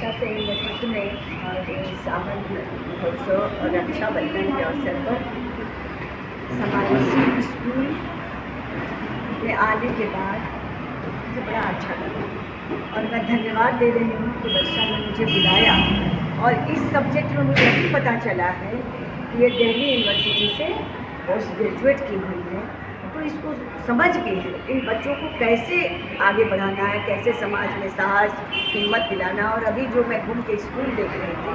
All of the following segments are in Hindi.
रक्षा के नेतृत्व में और सावन महोत्सव और रक्षाबंधन के अवसर पर समावेशी स्कूल में आने के बाद मुझे बड़ा अच्छा लगा और मैं धन्यवाद दे रही हूँ कि वर्षा ने मुझे बुलाया और इस सब्जेक्ट में मुझे भी पता चला है कि ये दिल्ली यूनिवर्सिटी से पोस्ट ग्रेजुएट की हुई है, तो इसको समझ गई है इन बच्चों को कैसे आगे बढ़ाना है, कैसे समाज में साहस हिम्मत दिलाना। और अभी जो मैं घूम के स्कूल देख रही थी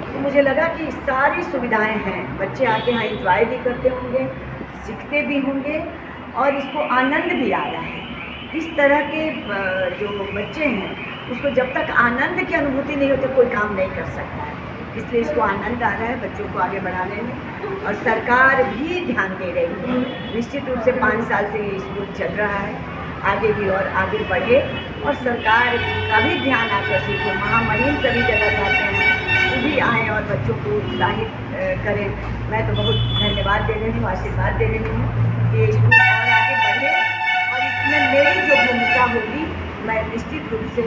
तो मुझे लगा कि सारी सुविधाएं हैं, बच्चे आके यहाँ इंजॉय भी करते होंगे, सीखते भी होंगे और इसको आनंद भी आ रहा है। इस तरह के जो बच्चे हैं उसको जब तक आनंद की अनुभूति नहीं होती कोई काम नहीं कर सकता है, इसलिए इसको आनंद आ रहा है बच्चों को आगे बढ़ाने में और सरकार भी ध्यान दे रही है। निश्चित रूप से 5 साल से ये स्कूल चल रहा है, आगे भी और आगे बढ़े और सरकार का भी ध्यान आकर्षित हो। महामहिम सभी जगह जाते हैं, वो भी आएँ और बच्चों को उत्साहित करें। मैं तो बहुत धन्यवाद दे रही हूँ, आशीर्वाद दे रही हूँ कि स्कूल और आगे बढ़े और इसमें मेरी जो भूमिका होगी मैं निश्चित रूप से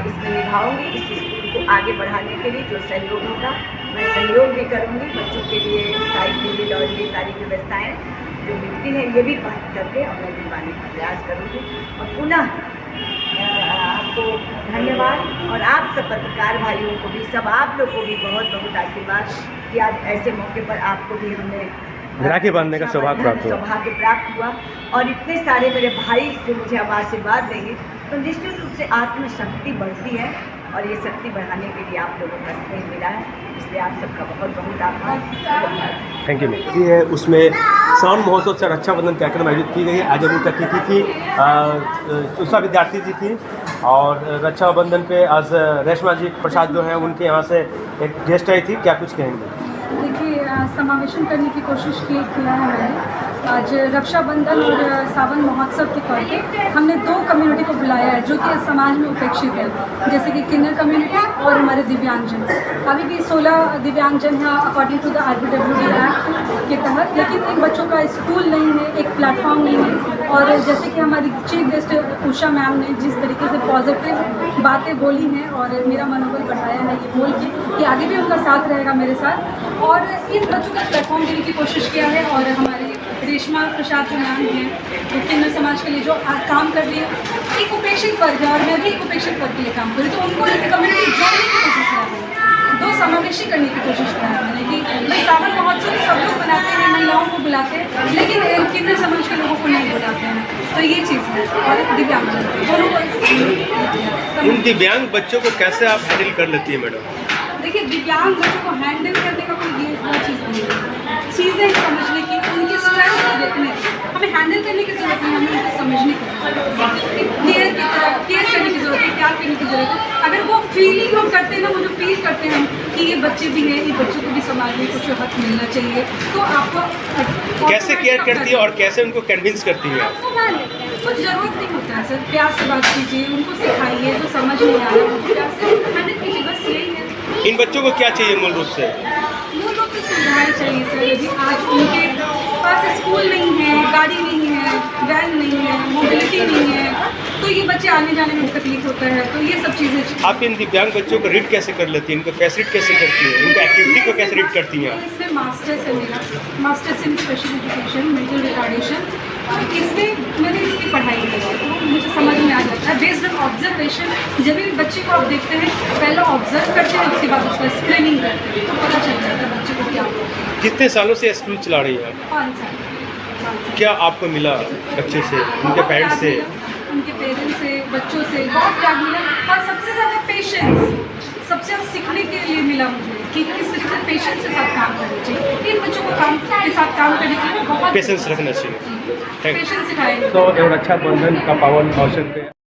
इसमें निभाऊंगी। इस स्कूल को आगे बढ़ाने के लिए जो सहयोग होगा मैं सहयोग भी करूंगी। बच्चों के लिए साइकिल और ये सारी व्यवस्थाएं जो मिलती हैं ये भी बात करके और मैं दिलवाने का प्रयास करूंगी। और पुनः आपको धन्यवाद और आप सब पत्रकार भाइयों को भी, सब आप लोग को भी बहुत बहुत आशीर्वाद कि आज ऐसे मौके पर आपको भी हमने राखी बांधने का सौभाग्य प्राप्त हुआ और इतने सारे मेरे भाई जो मुझे अब आशीर्वाद देंगे तो निश्चित रूप से आत्मशक्ति बढ़ती है और ये शक्ति बढ़ाने के लिए आप लोगों का स्नेह मिला है, इसलिए आप सबका बहुत बहुत आभार। Thank you. ये उसमें सावन महोत्सव से रक्षाबंधन कार्यक्रम आयोजित की गई। आज अभी तक की थी सुषमा विद्यार्थी जी थी और रक्षाबंधन पे आज रेशमा जी प्रसाद जो हैं उनके यहाँ से एक गेस्ट आई थी, क्या कुछ कहेंगे? देखिए, समावेशन करने की कोशिश किया है मैंने। आज रक्षाबंधन और सावन महोत्सव के तौर पे हमने 2 कम्युनिटी को बुलाया है जो कि समाज में उपेक्षित है, जैसे कि किन्नर कम्युनिटी और हमारे दिव्यांगजन। अभी भी 16 दिव्यांगजन हैं according to the RBWD act के तहत, लेकिन इन बच्चों का स्कूल नहीं है, एक प्लेटफॉर्म नहीं है। और जैसे कि हमारी चीफ गेस्ट उषा मैम ने जिस तरीके से पॉजिटिव बातें बोली हैं और मेरा मनोबल बढ़ाया है ये बोल के कि आगे भी उनका साथ रहेगा मेरे साथ, और इन बच्चों का प्लेटफॉर्म देने की कोशिश किया है। और हमारे रेशमा प्रसाद जो मैम हैं वो किन्नर समाज के लिए जो काम कर रही है, एक उपेक्षित वर्ग है और मैं भी एक उपेक्षित वर्ग के लिए काम करूँ, तो उनको एक कम्युनिटी जोड़ने की कोशिश कर रही है, 2 समावेशी करने की कोशिश कर रहा है मैंने कि भाई सावन महोत्सव सब लोग बनाते हैं, महिलाओं को बुलाते हैं, लेकिन किन्नर समाज के लोगों को नहीं बुलाते हैं, तो ये चीज़ है। और दिव्यांगजन दोनों को, इन दिव्यांग बच्चों को कैसे आप हैंडल कर लेती है मैडम? देखिए, दिव्यांग बच्चों को हैंडल करने का कोई ये वो चीज़ नहीं है, चीज़ें समझने की, उनकी स्ट्रेंथ को देखने की, हमें हैंडल करने की ज़रूरत नहीं, हमें उनको समझने की ज़रूरत है, केयर की तरह केयर करने की ज़रूरत है, प्यार करने की ज़रूरत है। अगर वो फीलिंग हम करते हैं ना, वो जो फील करते हैं हम कि ये बच्चे भी हैं, इन बच्चों को भी समाज में कुछ हक मिलना चाहिए, तो आपको कैसे केयर करती है और कैसे उनको कन्विंस करती है आप? कुछ ज़रूरत नहीं होता है सर, प्यार से बात कीजिए, उनको सिखाइए, जो समझ नहीं आ रहा है प्यार से हैंडल कीजिए, बस यही है। इन बच्चों को क्या चाहिए मूल रूप से? मूल रूप से सुविधाएँ चाहिए सर। यदि आज उनके पास स्कूल नहीं है, गाड़ी नहीं है, वैन नहीं है, मोबिलिटी नहीं है, तो ये बच्चे आने जाने में तकलीफ होता है, तो ये सब चीज़ें। आप इन दिव्यांग बच्चों को रीड कैसे कर लेती हैं, इनको फैसिलिट कैसे करती हैं, उनकी एक्टिविटी को कैसे रीड करती हैं? इसमें मास्टर्स है मेरा, masters in special education mental retardation, इसमें मैंने इसकी पढ़ाई की है, तो मुझे समझ में आ जाता है बेस्ड ऑन ऑब्जर्वेशन। जब भी बच्चे को आप देखते हैं, पहले ऑब्जर्व करते हैं, उसके बाद उसका स्क्रीनिंग करते हैं, तो पता चल जाता है बच्चे को क्या होता है। कितने सालों से स्कूल चला रही हैं आप? 5 साल। क्या आपको मिला बच्चे से, उनके पेरेंट्स से? उनके पेरेंट्स से, बच्चों से बहुत प्यार मिला और सबसे ज़्यादा पेशेंस, सबसे ज़्यादा सीखने के लिए मिला मुझे कि किस तरह से पेशेंस के साथ काम करना चाहिए। इन बच्चों को काम के साथ काम करने के लिए बहुत पेशेंस रखना चाहिए। पेशेंस सिखाएंगे। तो रक्षाबंधन का पावन अवसर पे